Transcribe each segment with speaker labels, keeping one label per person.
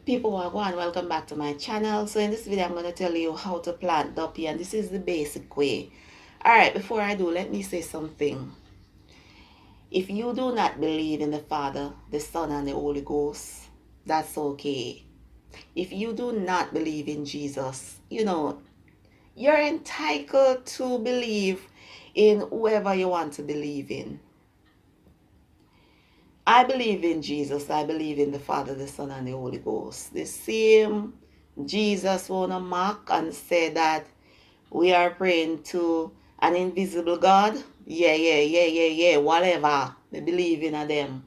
Speaker 1: People are going, welcome back to my channel. So in this video I'm going to tell you how to plant duppy, and this is the basic way. Alright, before I do, let me say something. If you do not believe in the Father, the Son, and the Holy Ghost, that's okay. If you do not believe in Jesus, you're entitled to believe in whoever you want to believe in. I believe in Jesus. I believe in the Father, the Son, and the Holy Ghost. The same Jesus wanna mock and say that we are praying to an invisible God. Yeah. Whatever. They believe in them.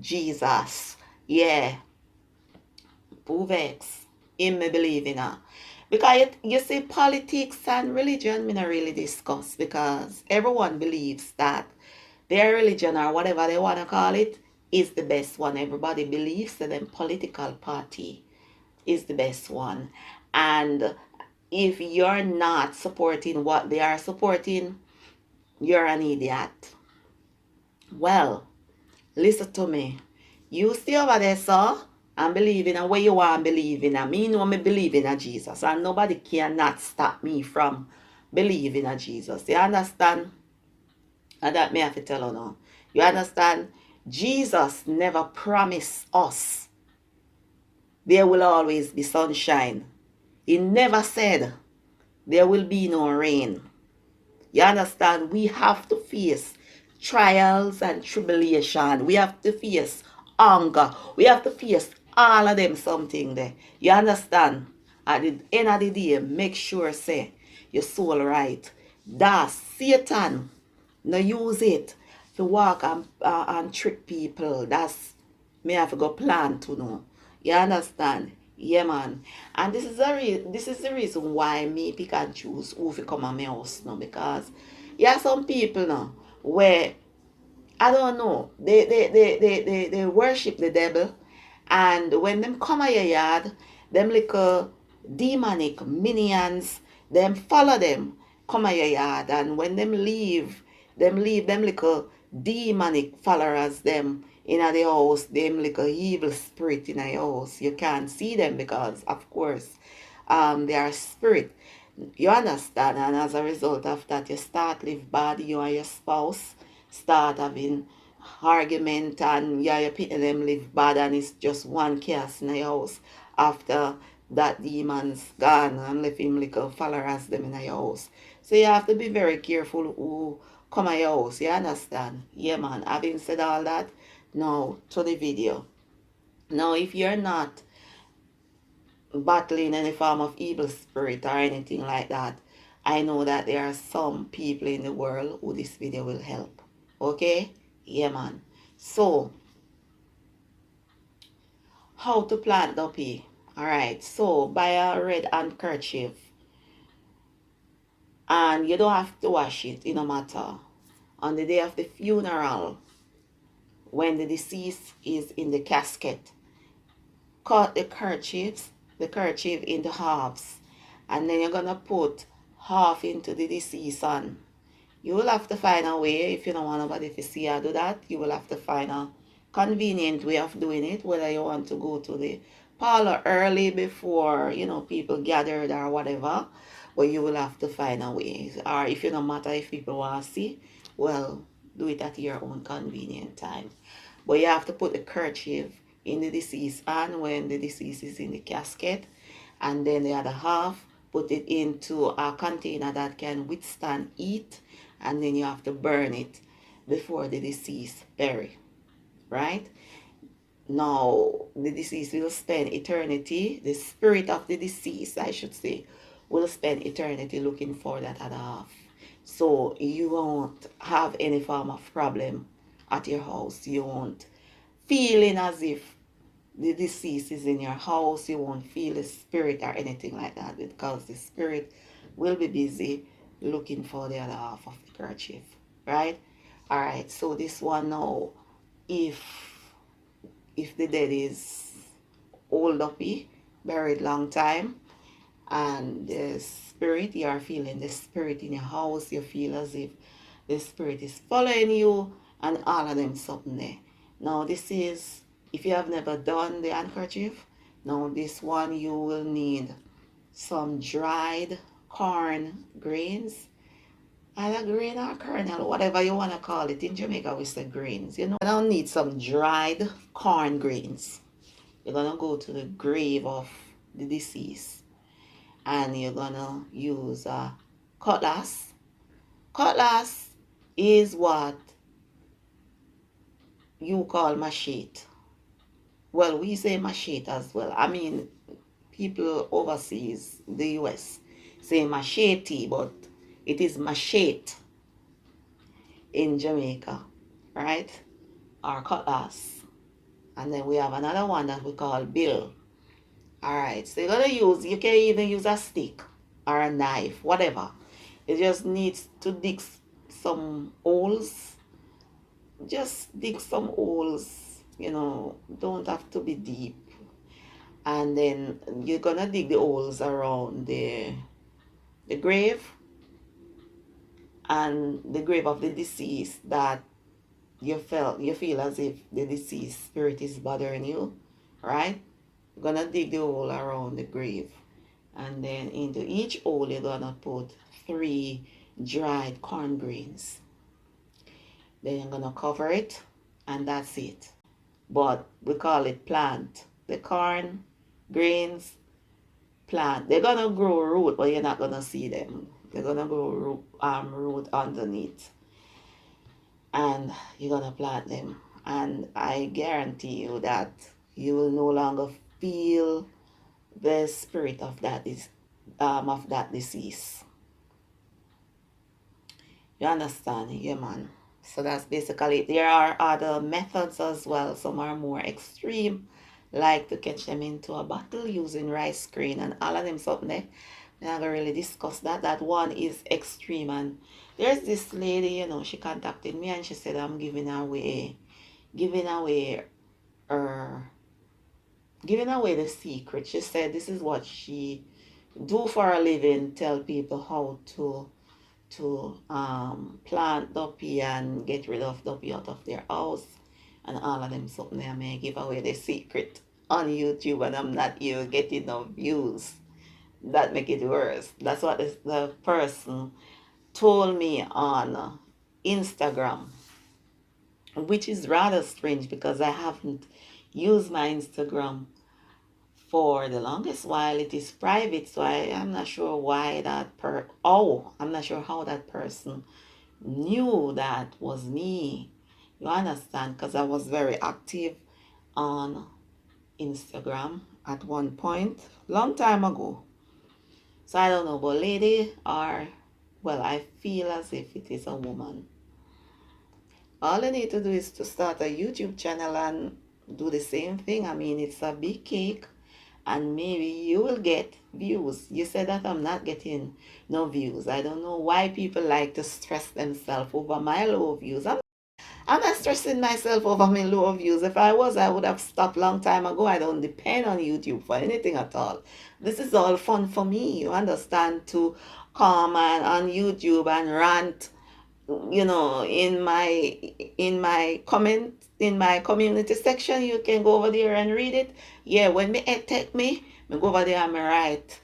Speaker 1: Jesus. Yeah. Puvex. Him me believe in her. Because you see, politics and religion, me not really discuss, because everyone believes that their religion, or whatever they want to call it, is the best one. Everybody believes that their political party is the best one. And if you're not supporting what they are supporting, you're an idiot. Well, listen to me. You stay over there, sir, and believe in what you want to believe in. Me know me believe in a Jesus, and nobody cannot stop me from believing in a Jesus. You understand? And that me have to tell you now. You understand? Jesus never promised us there will always be sunshine. He never said there will be no rain. You understand? We have to face trials and tribulation. We have to face hunger. We have to face all of them something there. You understand? At the end of the day, make sure say your soul right. That's Satan. No use it to walk and trick people. That's me have to go plan to know. You understand? Yeah, man. And this is the reason why me pick and choose who fi come at my house now, because yeah, some people now where I don't know, they worship the devil, and when them come at your yard, them little demonic minions, them follow them, come at your yard, and when them leave them little demonic followers them in the house, them little evil spirit in the house. You can't see them because of course they are spirit. You understand? And as a result of that, you start live bad, you and your spouse start having argument, and yeah, you pity them live bad, and it's just one chaos in the house after that demon's gone and left him like a followers them in the house. So you have to be very careful who come at your house. You understand? Yeah, man. Having said all that, now to the video. Now, if you're not battling any form of evil spirit or anything like that, I know that there are some people in the world who this video will help. Okay? Yeah, man. So, how to plant duppy? Alright, so buy a red handkerchief, and you don't have to wash it, it no matter. On the day of the funeral, when the deceased is in the casket, cut the kerchief into halves, and then you're gonna put half into the deceased son. You will have to find a way. If you don't want nobody to see you do that, you will have to find a convenient way of doing it, whether you want to go to the parlor early before people gathered or whatever, but you will have to find a way. Or if you don't matter if people want to see, well, do it at your own convenient time. But you have to put the kerchief in the deceased hand when the deceased is in the casket, and then the other half put it into a container that can withstand heat, and then you have to burn it before the deceased bury, right? Now the deceased will spend eternity, the spirit of the deceased I should say, will spend eternity looking for that other half. So you won't have any form of problem at your house. You won't feeling as if the deceased is in your house. You won't feel the spirit or anything like that, because the spirit will be busy looking for the other half of the kerchief, right? All right, so this one now, if the dead is old uppy, buried long time, and the spirit, you are feeling the spirit in your house, you feel as if the spirit is following you, and all of them something there. Now this is, if you have never done the handkerchief, Now this one you will need some dried corn grains, either grain or kernel, whatever you want to call it. In Jamaica we say grains. You know, I don't need some dried corn grains. You're gonna go to the grave of the deceased and you're gonna use a cutlass. Cutlass is what you call machete. Well, we say machete as well. I mean, people overseas, the US, say machete, but it is machete in Jamaica, right? Or cutlass. And then we have another one that we call bill. All right, so you're gonna use, you can even use a stick or a knife, whatever. It just needs to dig some holes. Just dig some holes, you know, don't have to be deep. And then you're gonna dig the holes around the grave and the grave of the deceased that you feel as if the deceased spirit is bothering you, right? You're gonna dig the hole around the grave, and then into each hole you're gonna put 3 dried corn grains. Then you're gonna cover it, and that's it. But we call it plant. The corn grains plant. They're gonna grow root, but you're not gonna see them. They're gonna grow root underneath, and you're gonna plant them. And I guarantee you that you will no longer feel the spirit of that disease. You understand? Yeah, man. So that's basically it. There are other methods as well. Some are more extreme, like to catch them into a bottle using rice grain and all of them something there. We're not gonna really discuss that. That one is extreme. And there's this lady, you know, she contacted me and she said I'm giving away her giving away the secret. She said this is what she do for a living, tell people how to plant duppy and get rid of duppy out of their house and all of them something. I may give away the secret on YouTube and I'm not even getting no views. That make it worse. That's what the person told me on Instagram, which is rather strange because I haven't used my Instagram for the longest while. It is private, so I'm not sure why I'm not sure how that person knew that was me. You understand? Because I was very active on Instagram at one point, long time ago. So I don't know, but lady, or well, I feel as if it is a woman. All I need to do is to start a YouTube channel and do the same thing. I mean, it's a big cake and maybe you will get views. You said that I'm not getting no views. I don't know why people like to stress themselves over my low views. I'm not stressing myself over my low views. If I was, I would have stopped long time ago. I don't depend on YouTube for anything at all. This is all fun for me, you understand, to come on YouTube and rant, you know, in my community section. You can go over there and read it. Yeah, when me head take me go over there and me write.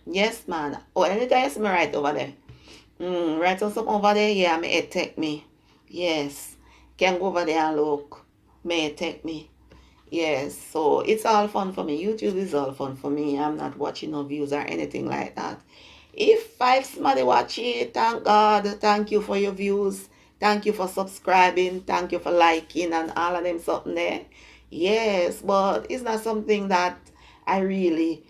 Speaker 1: Yes, man. Oh, anytime I see me write over there. Write on something over there. Yeah, me head take me. Yes. Can go over there and look. Me head take me. Yes, so it's all fun for me. YouTube is all fun for me. I'm not watching no views or anything like that. If 5 somebody watch it, thank God. Thank you for your views. Thank you for subscribing. Thank you for liking and all of them something there. Yes, but it's not something that I really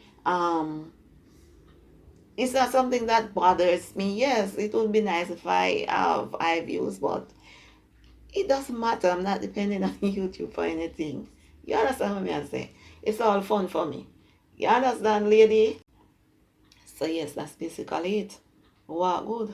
Speaker 1: it's not something that bothers me. Yes, it would be nice if I have high views, but it doesn't matter. I'm not depending on YouTube for anything. You understand what I say? It's all fun for me. You understand, lady? So yes, that's basically it. Wow, good.